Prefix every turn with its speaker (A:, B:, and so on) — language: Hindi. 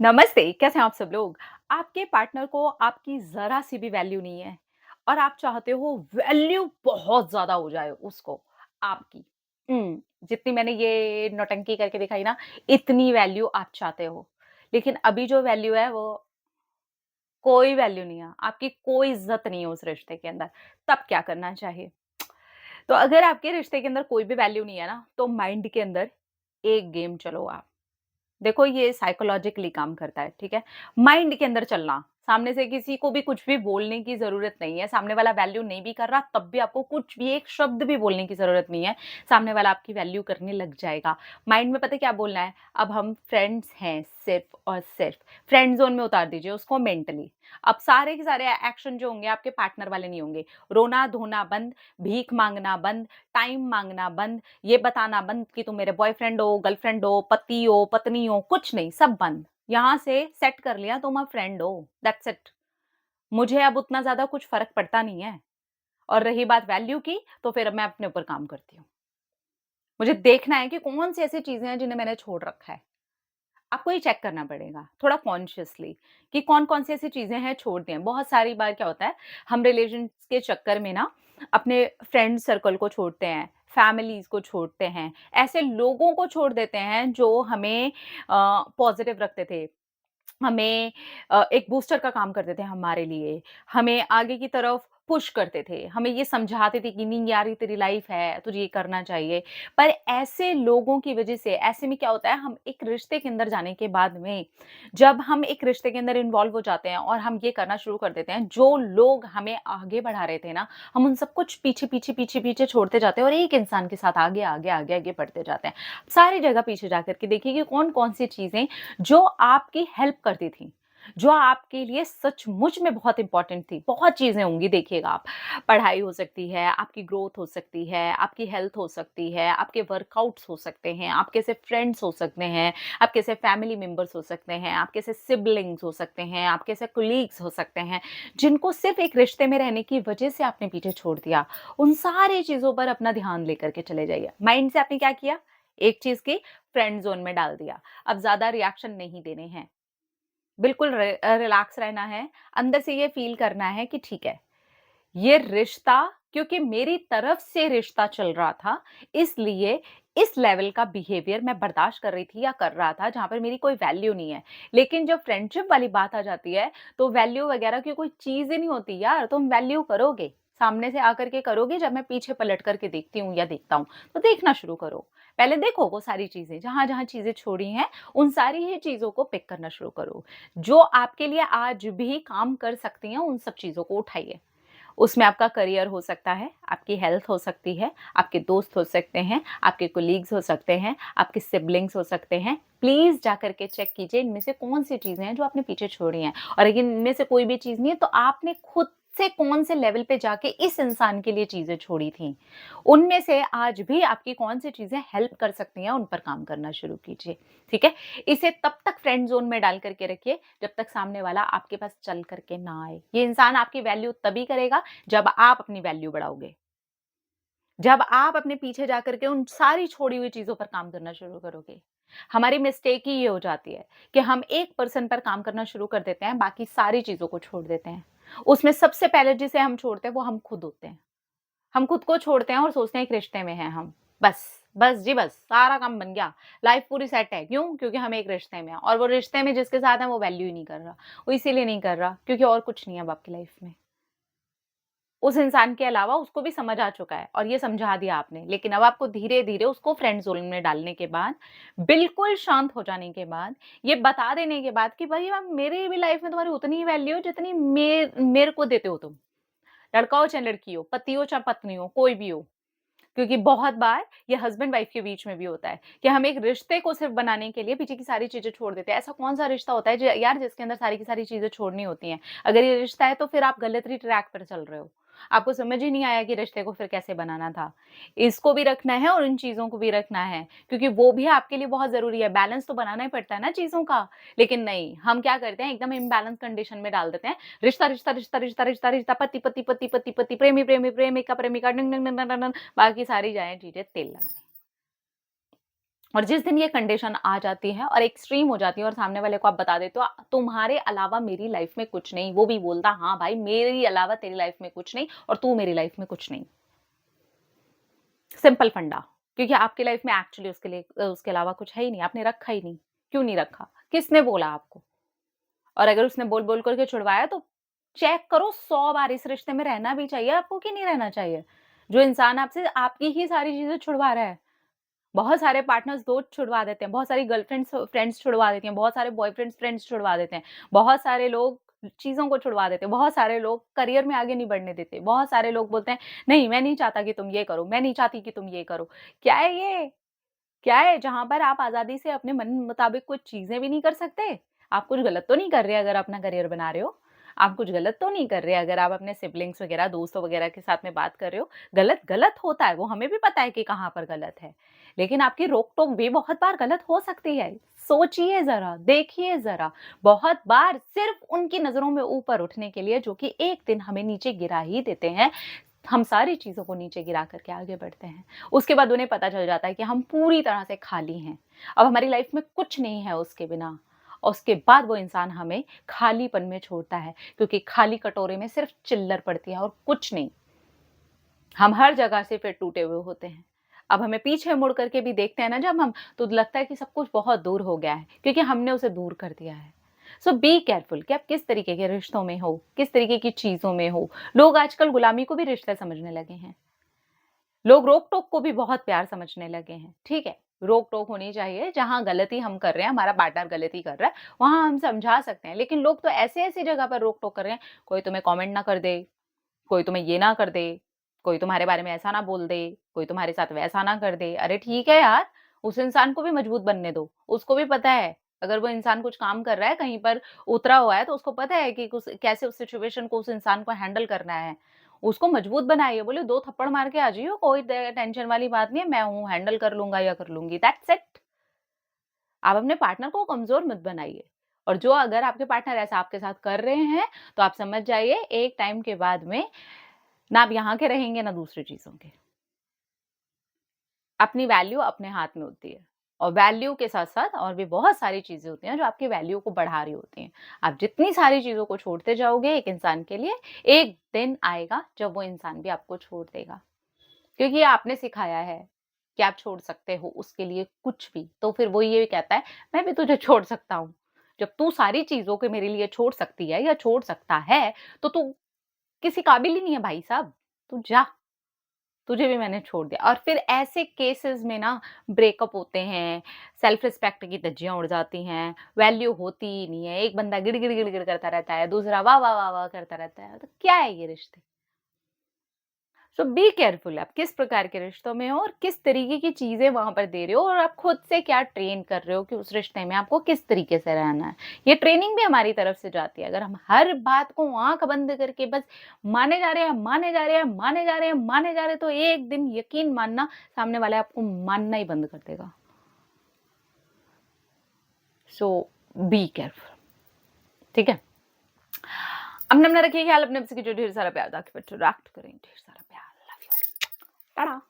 A: नमस्ते, कैसे हैं आप सब लोग? आपके पार्टनर को आपकी ज़रा-सी भी वैल्यू नहीं है और आप चाहते हो वैल्यू बहुत ज़्यादा हो जाए उसको, आपकी। जितनी मैंने ये नौटंकी करके दिखाई ना, इतनी वैल्यू आप चाहते हो। लेकिन अभी जो वैल्यू है वो कोई वैल्यू नहीं है, आपकी कोई इज़्ज़त नहीं है उस रिश्ते के अंदर, तब क्या करना चाहिए? तो अगर आपके रिश्ते के अंदर कोई भी वैल्यू नहीं है ना, तो माइंड के अंदर एक गेम चलो आप। देखो ये साइकोलॉजिकली काम करता है, ठीक है? माइंड के अंदर चलना, सामने से किसी को भी कुछ भी बोलने की ज़रूरत नहीं है, सामने वाला वैल्यू नहीं भी कर रहा तब भी आपको कुछ भी एक शब्द भी बोलने की ज़रूरत नहीं है, सामने वाला आपकी वैल्यू करने लग जाएगा। माइंड में पता है क्या बोलना है? अब हम फ्रेंड्स हैं सिर्फ़ और सिर्फ़, फ्रेंड ज़ोन में उतार दीजिए उसको मेंटली। अब सारे के सारे एक्शन जो होंगे आपके पार्टनर वाले नहीं होंगे, रोना-धोना बंद, भीख माँगना बंद, टाइम माँगना बंद, ये बताना बंद कि तुम मेरे बॉयफ्रेंड हो, गर्लफ्रेंड हो, पति हो, पत्नी हो, कुछ नहीं, सब बंद। यहाँ से सेट कर लिया तुम अब फ्रेंड हो, दैट्स इट। मुझे अब उतना ज़्यादा कुछ फ़र्क पड़ता नहीं है और रही बात वैल्यू की, तो फिर अब मैं अपने ऊपर काम करती हूँ। मुझे देखना है कि कौन-सी ऐसी चीज़ें हैं जिन्हें मैंने छोड़ रखा है। आपको ये चेक करना पड़ेगा, थोड़ा कॉन्शियसली कि कौन-कौन सी ऐसी चीज़ें हैं छोड़ दें। बहुत सारी बार क्या होता है, हम रिलेशन्स के चक्कर में ना अपने फ्रेंड सर्कल को छोड़ते हैं, फैमिलीज़ को छोड़ते हैं, ऐसे लोगों को छोड़ देते हैं जो हमें पॉज़िटिव रखते थे। हमें एक बूस्टर का काम करते थे हमारे लिए, हमें आगे की तरफ पुश करते थे, हमें ये समझाते थे कि नहीं यार ये तेरी लाइफ़ है, तुझे ये करना चाहिए। पर ऐसे लोगों की वज़ह से ऐसे में क्या होता है हम एक रिश्ते के अंदर जाने के बाद में, जब हम एक रिश्ते के अंदर इन्वॉल्व हो जाते हैं और हम ये करना शुरू कर देते हैं, जो लोग हमें आगे बढ़ा रहे थे ना, हम उन सब कुछ पीछे छोड़ते जाते हैं और एक इंसान के साथ आगे बढ़ते जाते हैं। सारी जगह पीछे जाकर के देखिए कि कौन-कौन सी चीज़ें जो आपकी हेल्प करती थी, जो आपके लिए सचमुच में बहुत इम्पोर्टेंट थी। बहुत चीज़ें होंगी देखिएगा आप, पढ़ाई हो सकती है, आपकी ग्रोथ हो सकती है, आपकी हेल्थ हो सकती है, आपके वर्कआउट्स हो सकते हैं, आपके ऐसे फ्रेंड्स हो सकते हैं, आपके ऐसे फैमिली मेंबर्स हो सकते हैं, आपके ऐसे सिबलिंग्स हो सकते हैं, आपके ऐसे कलीग्स हो सकते हैं, जिनको सिर्फ़ एक रिश्ते में रहने की वजह से आपने पीछे छोड़ दिया। उन सारी चीज़ों पर अपना ध्यान लेकर के चले जाइए। माइंड से आपने क्या किया? एक चीज़ की फ्रेंड ज़ोन में डाल दिया। अब ज़्यादा रिएक्शन नहीं देने हैं। बिल्कुल रिलैक्स रहना है। अंदर से ये फ़ील करना है कि ठीक है, ये रिश्ता क्योंकि मेरी तरफ से रिश्ता चल रहा था, इसलिए इस लेवल का बिहेवियर मैं बर्दाश्त कर रही थी या कर रहा था, जहाँ पर मेरी कोई वैल्यू नहीं है। लेकिन जब फ्रेंडशिप वाली बात आ जाती है, तो वैल्यू वगैरह की कोई चीज़ ही नहीं होती यार, तुम वैल्यू करोगे, सामने से आकर के करोगे जब मैं पीछे पलट कर के देखती हूँ या देखता हूँ, तो देखना शुरू करो। पहले देखो वो सारी चीज़ें, जहाँ-जहाँ चीज़ें छोड़ी हैं, उन सारी ही चीज़ों को पिक करना शुरू करो। जो आपके लिए आज भी काम कर सकती हैं, उन सब चीज़ों को उठाइए। उसमें आपका करियर हो सकता है, आपकी हेल्थ हो सकती है, आपके दोस्त हो सकते हैं, आपके कोलीग्स हो सकते हैं, आपके सिबलिंग्स हो सकते हैं। प्लीज़ जाकर के चेक कीजिए इनमें से कौन-सी चीज़ें हैं जो आपने पीछे छोड़ी हैं और अगर इनमें से कोई भी चीज़ नहीं है तो आपने खुद से कौन से लेवल पे जाके इस इंसान के लिए चीज़ें छोड़ी थीं। उनमें से आज भी आपकी कौन-सी चीज़ें हेल्प कर सकती हैं, उन पर काम करना शुरू कीजिए, ठीक है? इसे तब तक फ्रेंड ज़ोन में डाल कर के रखिए, जब तक सामने वाला आपके पास चल कर के ना आए। ये इंसान आपकी वैल्यू तभी करेगा, जब आप अपनी वैल्यू बढ़ाओगे। जब आप अपने पीछे जाकर के उन सारी छोड़ी हुई चीज़ों पर काम करना शुरू करोगे। हमारी मिस्टेक ही ये हो जाती है कि हम एक पर्सन पर काम करना शुरू कर देते हैं, बाकी सारी चीज़ों को छोड़ देते हैं। उसमें सबसे पहले जिसे हम छोड़ते हैं, वो हम खुद होते हैं। हम खुद को छोड़ते हैं और सोचते हैं एक रिश्ते में हैं हम। बस, बस जी बस, सारा काम बन गया, लाइफ़ पूरी सेट है। क्यों? क्योंकि हम एक रिश्ते में हैं और वो रिश्ते में जिसके साथ है वो वैल्यू ही नहीं कर रहा। वो इसीलिए नहीं कर रहा क्योंकि और कुछ नहीं है अब आपकी लाइफ़ में। उस इंसान के अलावा उसको भी समझ आ चुका है और ये समझा दिया आपने। लेकिन अब आपको धीरे-धीरे उसको फ्रेंड ज़ोन में डालने के बाद, बिल्कुल शांत हो जाने के बाद, ये बता देने के बाद कि भई अब मेरी भी लाइफ़ में तुम्हारी उतनी ही वैल्यू है जितनी मेरे को देते हो तुम। लड़का हो चाहे लड़की हो, पति हो चाहे पत्नी हो, कोई भी हो। क्योंकि बहुत बार ये हस्बैंड वाइफ के बीच में भी होता है कि हम एक रिश्ते को सिर्फ बनाने के लिए पीछे की सारी चीज़ें छोड़ देते हैं। ऐसा कौन-सा रिश्ता होता है यार जिसके अंदर सारी की सारी चीज़ें छोड़नी होती हैं। अगर ये रिश्ता है तो फिर आप गलत ही ट्रैक पर चल रहे हो। आपको समझ ही नहीं आया कि रिश्ते को फिर कैसे बनाना था। इसको भी रखना है और इन चीज़ों को भी रखना है क्योंकि वो भी आपके लिए बहुत ज़रूरी है। बैलेंस तो बनाना ही पड़ता है ना चीज़ों का। लेकिन नहीं, हम क्या करते हैं एकदम इम्बैलेंस कंडीशन में डाल देते हैं। रिश्ता, पति, प्रेमिका, बाकी सारी जाएँ चीज़ें तेल लगाने। और जिस दिन ये कंडीशन आ जाती है और एक्सट्रीम हो जाती है और सामने वाले को आप बता देते हो तुम्हारे अलावा मेरी लाइफ में कुछ नहीं, वो भी बोलता हाँ भाई मेरी अलावा तेरी लाइफ में कुछ नहीं और तू मेरी लाइफ में कुछ नहीं। सिंपल फंडा, क्योंकि आपकी लाइफ में एक्चुअली उसके लिए उसके अलावा कुछ है ही नहीं, आपने रखा ही नहीं। क्यों नहीं रखा? किसने बोला आपको? और अगर उसने बोल-बोल करके छुड़वाया तो चेक करो 100 बार इस रिश्ते में रहना भी चाहिए आपको कि नहीं रहना चाहिए? जो इंसान आपसे आपकी ही सारी चीज़ें छुड़वा रहा है। बहुत सारे पार्टनर्स दोस्त छुड़वा देते हैं, बहुत सारी गर्लफ्रेंड्स फ्रेंड्स छुड़वा देती हैं, बहुत सारे बॉयफ्रेंड्स फ्रेंड्स छुड़वा देते हैं, बहुत सारे लोग चीज़ों को छुड़वा देते हैं, बहुत सारे लोग करियर में आगे नहीं बढ़ने देते, बहुत सारे लोग बोलते हैं, "नहीं, मैं नहीं चाहता कि तुम ये करो, मैं नहीं चाहती कि तुम ये करो।" क्या है ये? क्या है जहाँ पर आप आज़ादी से अपने मन मुताबिक कुछ चीज़ें भी नहीं कर सकते? आप कुछ गलत तो नहीं कर रहे अगर अपना करियर बना रहे हो? आप कुछ गलत तो नहीं कर रहे अगर आप अपने सिबलिंग्स वगैरह, दोस्तों वगैरह के साथ में बात कर रहे हो? गलत, गलत होता है, वो हमें भी पता है कि कहाँ पर गलत है। लेकिन आपकी रोक-टोक भी बहुत बार गलत हो सकती है। सोचिए ज़रा, देखिए ज़रा, बहुत बार सिर्फ़ उनकी नज़रों में ऊपर उठने के लिए जो कि एक दिन हमें नीचे गिरा ही देते हैं, हम सारी चीज़ों को नीचे गिरा कर के आगे बढ़ते हैं। उसके बाद उन्हें पता चल जाता है कि हम पूरी तरह से खाली हैं। अब हमारी लाइफ़ में कुछ नहीं है उसके बिना। और उसके बाद वो इंसान हमें खालीपन में छोड़ता है, क्योंकि खाली कटोरे में सिर्फ़ चिल्लर पड़ती है और कुछ नहीं। हम हर जगह से फिर टूटे हुए होते हैं। अब हमें पीछे मुड़ कर के भी देखते हैं ना जब हम, तो लगता है कि सब कुछ बहुत दूर हो गया है, क्योंकि हमने उसे दूर कर दिया है। सो बी केयरफुल कि आप किस तरीके के रिश्तों में हो, किस तरीके की चीज़ों में हो। लोग आजकल गुलामी को भी रिश्ता समझने लगे हैं। लोग रोक-टोक को भी बहुत प्यार समझने लगे हैं, ठीक है। रोक-टोक होनी चाहिए, जहाँ गलती हम कर रहे हैं, हमारा पार्टनर गलती कर रहा है, वहाँ हम समझा सकते हैं। लेकिन लोग तो ऐसी-ऐसी जगह पर रोक-टोक कर रहे हैं, कोई तुम्हें कमेंट ना कर दे, कोई तुम्हें ये ना कर दे, कोई तुम्हारे बारे में ऐसा ना बोल दे, कोई तुम्हारे साथ वैसा ना कर दे। अरे ठीक है यार, उस इंसान को भी मजबूत बनने दो। उसको भी पता है, अगर वो इंसान कुछ काम कर रहा है, कहीं पर उतरा हुआ है, तो उसको पता है कि कुस कैसे उस सिचुएशन को, उस इंसान को हैंडल करना है। उसको मजबूत बनाइए, बोले 2 थप्पड़ मार के आ जाइयो, कोई टेंशन वाली बात नहीं है, मैं हूँ, हैंडल कर लूँगा या कर लूँगी, दैट्स इट। आप अपने पार्टनर को कमज़ोर मत बनाइए। और जो अगर आपके पार्टनर ऐसा आपके साथ कर रहे हैं, तो आप समझ जाइए एक टाइम के बाद में ना आप यहाँ के रहेंगे, ना दूसरी चीज़ों के। अपनी वैल्यू अपने हाथ में होती है और वैल्यू के साथ-साथ और भी बहुत सारी चीज़ें होती हैं जो आपकी वैल्यू को बढ़ा रही होती हैं। आप जितनी सारी चीज़ों को छोड़ते जाओगे एक इंसान के लिए, एक दिन आएगा जब वो इंसान भी आपको छोड़ देगा। क्योंकि आपने सिखाया है कि आप छोड़ सकते हो उसके लिए कुछ भी, तो फिर वो ये कहता है, मैं भी तुझे छोड़ सकता हूँ। जब तू सारी चीज़ों को मेरे लिए छोड़ सकती है या छोड़ सकता है, तो तू किसी काबिल ही नहीं है भाई साहब, तू जा। तुझे भी मैंने छोड़ दिया। और फिर ऐसे केसेस में ना ब्रेकअप होते हैं, सेल्फ रिस्पेक्ट की धज्जियाँ उड़ जाती हैं, वैल्यू होती ही नहीं है। एक बंदा गिड़-गिड़, गिड़-गिड़ करता रहता है, दूसरा वाह, वाह, वाह, वाह करता रहता है। तो क्या है ये रिश्ते? सो बी केयरफुल आप किस प्रकार के रिश्तों में हो और किस तरीके की चीज़ें वहाँ पर दे रहे हो और आप खुद से क्या ट्रेन कर रहे हो कि उस रिश्ते में आपको किस तरीके से रहना है। ये ट्रेनिंग भी हमारी तरफ से जाती है। अगर हम हर बात को आँख बंद करके बस माने जा रहे हैं, माने जा रहे हैं, माने जा रहे हैं, माने जा रहे हैं, तो एक दिन यकीन मानना सामने वाला आपको मानना ही बंद कर देगा। सो बी केयरफुल, ठीक है? अपना-अपना रखिए ख्याल, अपने आपसे की जो ढेर सारा प्यार ताकि बच्चों रिएक्ट करें, ढेर सारा प्यार, लव यू। टाटा।